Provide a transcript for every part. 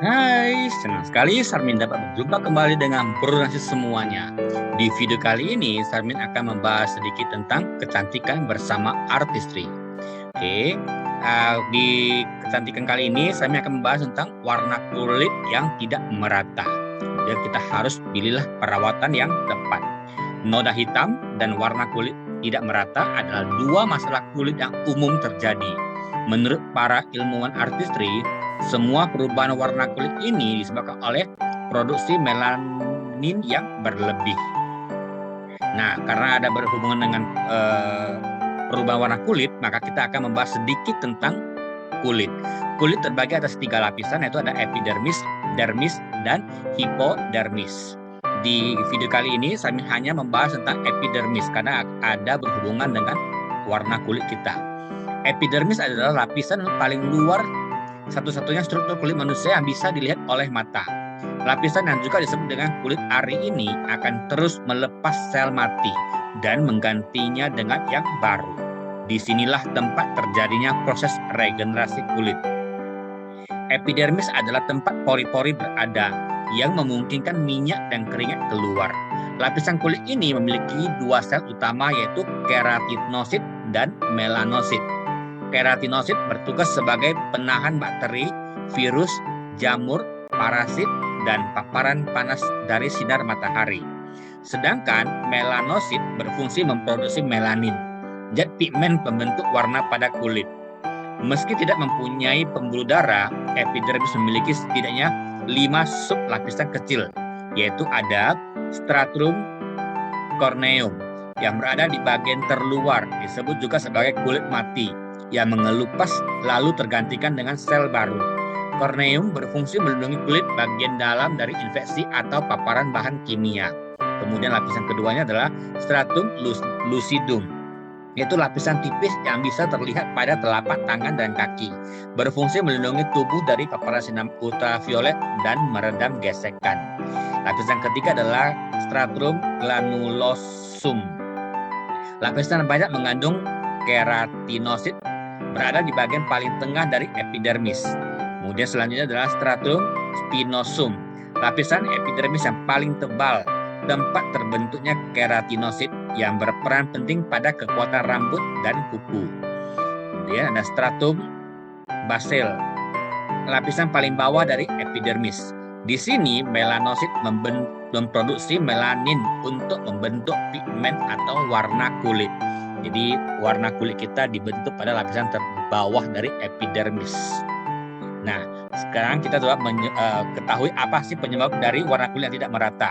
Hai, senang sekali Sarmin dapat berjumpa kembali dengan Burnasi semuanya. Di video kali ini, Sarmin akan membahas sedikit tentang kecantikan bersama artistry. Oke, di kecantikan kali ini, Sarmin akan membahas tentang warna kulit yang tidak merata. Kemudian kita harus pilihlah perawatan yang tepat. Noda hitam dan warna kulit tidak merata adalah dua masalah kulit yang umum terjadi. Menurut para ilmuwan artistry, semua perubahan warna kulit ini disebabkan oleh produksi melanin yang berlebih. Nah, karena ada berhubungan dengan perubahan warna kulit, maka kita akan membahas sedikit tentang kulit. Kulit terbagi atas 3 lapisan, yaitu ada epidermis, dermis, dan hipodermis. Di video kali ini, saya hanya membahas tentang epidermis karena ada berhubungan dengan warna kulit kita. Epidermis adalah lapisan paling luar satu-satunya struktur kulit manusia yang bisa dilihat oleh mata. Lapisan yang juga disebut dengan kulit ari ini akan terus melepas sel mati dan menggantinya dengan yang baru. Disinilah tempat terjadinya proses regenerasi kulit. Epidermis adalah tempat pori-pori berada yang memungkinkan minyak dan keringat keluar. Lapisan kulit ini memiliki 2 sel utama, yaitu keratinosit dan melanosit. Keratinosit bertugas sebagai penahan bakteri, virus, jamur, parasit, dan paparan panas dari sinar matahari. Sedangkan melanosit berfungsi memproduksi melanin, zat pigmen pembentuk warna pada kulit. Meski tidak mempunyai pembuluh darah, epidermis memiliki setidaknya 5 sublapisan kecil, yaitu ada stratum corneum yang berada di bagian terluar, disebut juga sebagai kulit mati, yang mengelupas lalu tergantikan dengan sel baru. Corneum berfungsi melindungi kulit bagian dalam dari infeksi atau paparan bahan kimia. Kemudian lapisan keduanya adalah stratum lucidum, yaitu lapisan tipis yang bisa terlihat pada telapak tangan dan kaki. Berfungsi melindungi tubuh dari paparan sinar ultraviolet dan meredam gesekan. Lapisan ketiga adalah stratum granulosum. Lapisan banyak mengandung keratinosit, berada di bagian paling tengah dari epidermis. Kemudian selanjutnya adalah stratum spinosum, lapisan epidermis yang paling tebal, tempat terbentuknya keratinosit yang berperan penting pada kekuatan rambut dan kuku. Kemudian ada stratum basal, lapisan paling bawah dari epidermis. Di sini melanosit memproduksi melanin untuk membentuk pigmen atau warna kulit. Jadi warna kulit kita dibentuk pada lapisan terbawah dari epidermis. Nah, sekarang kita coba ketahui apa sih penyebab dari warna kulit yang tidak merata.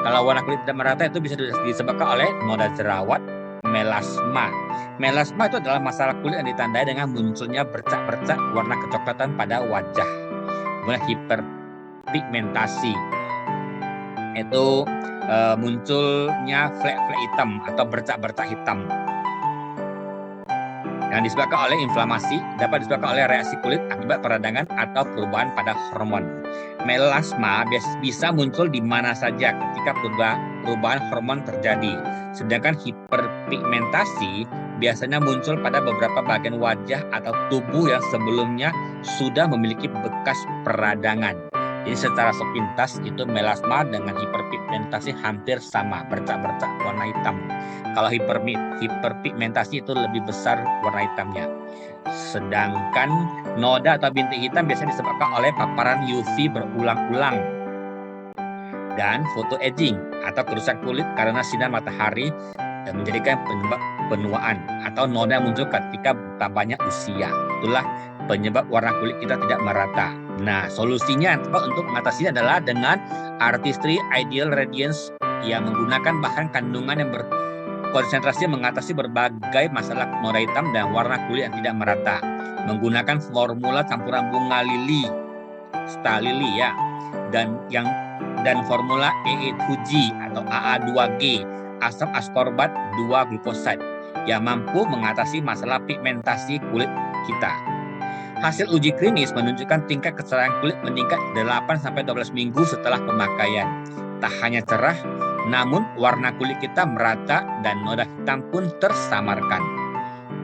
Kalau warna kulit tidak merata itu bisa disebabkan oleh noda jerawat, melasma. Melasma itu adalah masalah kulit yang ditandai dengan munculnya bercak-bercak warna kecoklatan pada wajah. Kemudian hiperpigmentasi, itu munculnya flek-flek hitam atau bercak-bercak hitam yang disebabkan oleh inflamasi, dapat disebabkan oleh reaksi kulit akibat peradangan atau perubahan pada hormon. Melasma bisa muncul di mana saja ketika perubahan hormon terjadi. Sedangkan hiperpigmentasi biasanya muncul pada beberapa bagian wajah atau tubuh yang sebelumnya sudah memiliki bekas peradangan. Jadi secara sepintas itu melasma dengan hiperpigmentasi hampir sama, bercak-bercak warna hitam. Kalau hiperpigmentasi itu lebih besar warna hitamnya. Sedangkan noda atau bintik hitam biasanya disebabkan oleh paparan UV berulang-ulang dan photoaging atau kerusakan kulit karena sinar matahari dan menjadikan penyebab penuaan atau noda yang muncul ketika bertambahnya usia. Itulah penyebab warna kulit kita tidak merata. Nah, solusinya yang tepat untuk mengatasinya adalah dengan Artistry Ideal Radiance yang menggunakan bahan kandungan yang berkonsentrasi mengatasi berbagai masalah noda hitam dan warna kulit yang tidak merata. Menggunakan formula campuran bunga lili, star lili ya, dan formula EE2G atau AA2G, asam ascorbat 2 glukoside yang mampu mengatasi masalah pigmentasi kulit kita. Hasil uji klinis menunjukkan tingkat kecerahan kulit meningkat 8-12 minggu setelah pemakaian. Tak hanya cerah, namun warna kulit kita merata dan noda hitam pun tersamarkan.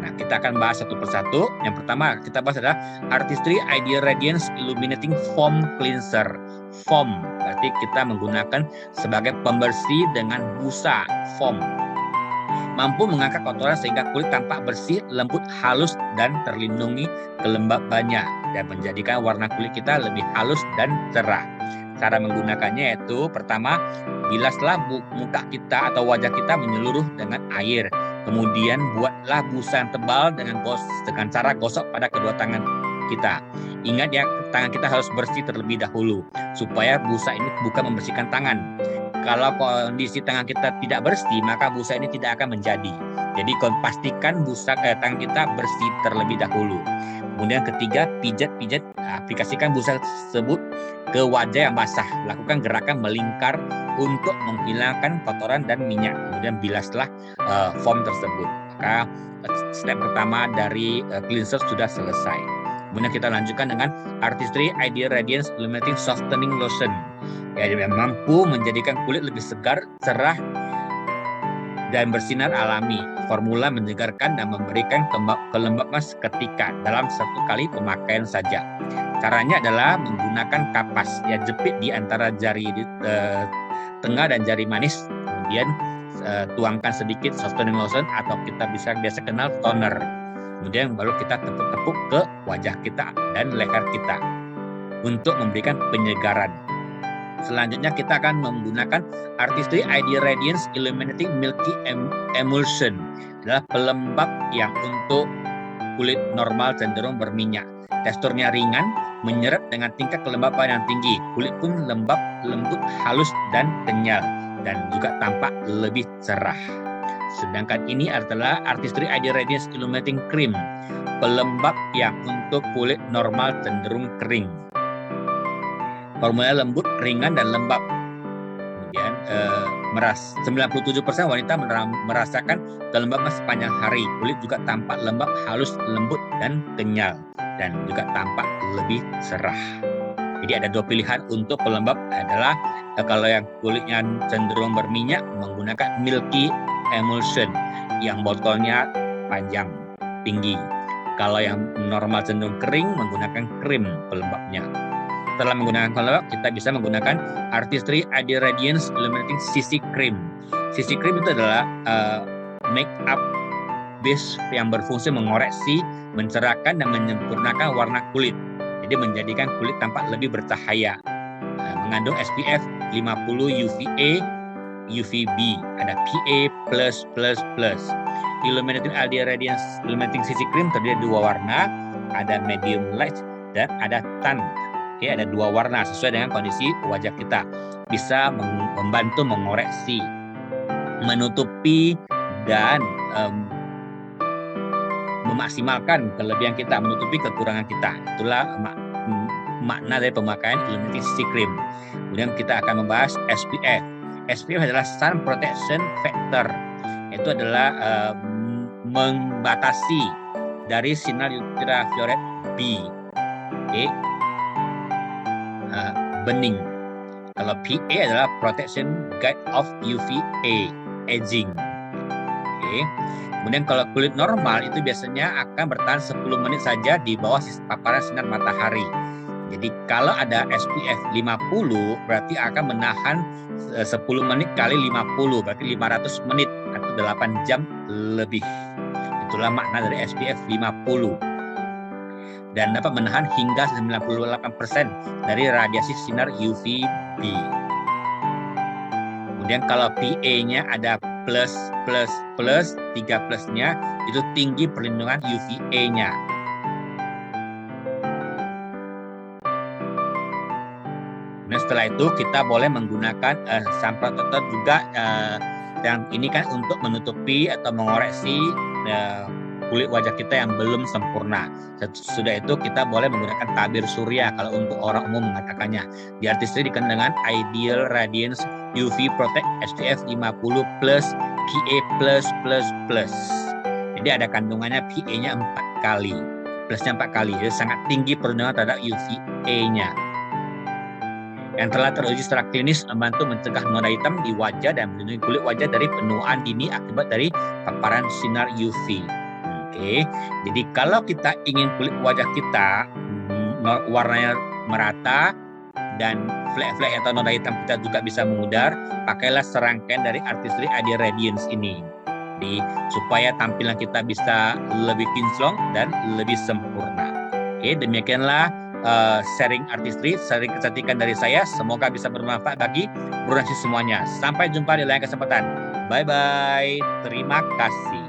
Nah, kita akan bahas satu persatu. Yang pertama kita bahas adalah Artistry Ideal Radiance Illuminating Foam Cleanser. Foam berarti kita menggunakan sebagai pembersih dengan busa foam. Mampu mengangkat kotoran sehingga kulit tampak bersih, lembut, halus, dan terlindungi kelembabannya dan menjadikan warna kulit kita lebih halus dan cerah. Cara menggunakannya yaitu pertama, bilaslah muka kita atau wajah kita menyeluruh dengan air. Kemudian buatlah busa yang tebal dengan cara gosok pada kedua tangan kita. Ingat ya, tangan kita harus bersih terlebih dahulu supaya busa ini bukan membersihkan tangan. Kalau kondisi tangan kita tidak bersih, maka busa ini tidak akan menjadi. Jadi pastikan tangan kita bersih terlebih dahulu. Kemudian ketiga, pijat-pijat, aplikasikan busa tersebut ke wajah yang basah. Lakukan gerakan melingkar untuk menghilangkan kotoran dan minyak. Kemudian bilaslah foam tersebut. Maka step pertama dari cleanser sudah selesai. Kemudian kita lanjutkan dengan Artistry Ideal Radiance Illuminating Softening Lotion. Yang mampu menjadikan kulit lebih segar, cerah, dan bersinar alami. Formula menyegarkan dan memberikan kelembapan seketika dalam satu kali pemakaian saja. Caranya adalah menggunakan kapas, jepit di antara jari tengah dan jari manis. Kemudian tuangkan sedikit softening lotion atau kita biasa kenal toner. Kemudian baru kita tepuk-tepuk ke wajah kita dan leher kita untuk memberikan penyegaran. Selanjutnya kita akan menggunakan Artistry Ideal Radiance Illuminating Milky Emulsion. Adalah pelembab yang untuk kulit normal cenderung berminyak. Teksturnya ringan, menyerap dengan tingkat kelembapan yang tinggi. Kulit pun lembab, lembut, halus, dan kenyal. Dan juga tampak lebih cerah. Sedangkan ini adalah Artistry Ideal Radiance Illuminating Cream. Pelembab yang untuk kulit normal cenderung kering. Formulanya lembut, ringan, dan lembab. Kemudian 97% wanita merasakan kelembapan sepanjang hari. Kulit juga tampak lembab, halus, lembut, dan kenyal. Dan juga tampak lebih cerah. Jadi ada dua pilihan untuk pelembab adalah kalau yang kulitnya cenderung berminyak menggunakan Milky Emulsion yang botolnya panjang, tinggi. Kalau yang normal cenderung kering menggunakan krim pelembabnya. Setelah menggunakan pelembab, kita bisa menggunakan Artistry Ideal Radiance Illuminating CC Cream. CC Cream itu adalah make up base yang berfungsi mengoreksi, mencerahkan, dan menyempurnakan warna kulit. Jadi menjadikan kulit tampak lebih bercahaya. Mengandung SPF 50 UVA, UVB, ada PA+++. Illuminating Ideal Radiance Illuminating CC Cream terdiri dari dua warna, ada medium light dan ada tan. Oke, ada dua warna sesuai dengan kondisi wajah kita. Bisa membantu mengoreksi, menutupi, dan memaksimalkan kelebihan kita, menutupi kekurangan kita. Itulah makna dari pemakaian Illuminating CC Cream. Kemudian kita akan membahas SPF. SPF adalah Sun Protection Factor. Itu adalah membatasi dari sinar ultraviolet B. Oke. Bening. Kalau PA adalah Protection Guide of UVA Aging. Oke. Kemudian kalau kulit normal itu biasanya akan bertahan 10 menit saja di bawah paparan sinar matahari. Jadi kalau ada SPF 50 berarti akan menahan 10 menit kali 50 berarti 500 menit atau 8 jam lebih. Itulah makna dari SPF 50. Dan dapat menahan hingga 98% dari radiasi sinar UVB. Kemudian kalau PA-nya ada plus, 3 plusnya itu tinggi perlindungan UVA-nya. Nah, setelah itu kita boleh menggunakan sunprotector juga yang ini kan untuk menutupi atau mengoreksi kulit wajah kita yang belum sempurna. Sudah itu kita boleh menggunakan tabir surya kalau untuk orang umum mengatakannya. Di Artistry dikenal dengan Ideal Radiance UV Protect SPF 50 plus PA+++. Jadi ada kandungannya PA-nya 4 kali, plusnya 4 kali. Jadi sangat tinggi perlindungan terhadap UVA-nya. Yang telah teruji secara klinis membantu mencegah noda hitam di wajah dan melindungi kulit wajah dari penuaan dini akibat dari paparan sinar UV. Oke, jadi kalau kita ingin kulit wajah kita warnanya merata dan flek-flek atau noda hitam kita juga bisa memudar, pakailah serangkaian dari Artistry ID Radiance ini. Jadi supaya tampilan kita bisa lebih kinclong dan lebih sempurna. Oke, demikianlah sharing Artistry, sharing kecantikan dari saya. Semoga bisa bermanfaat bagi Bro dan Sis semuanya. Sampai jumpa di lain kesempatan. Bye-bye. Terima kasih.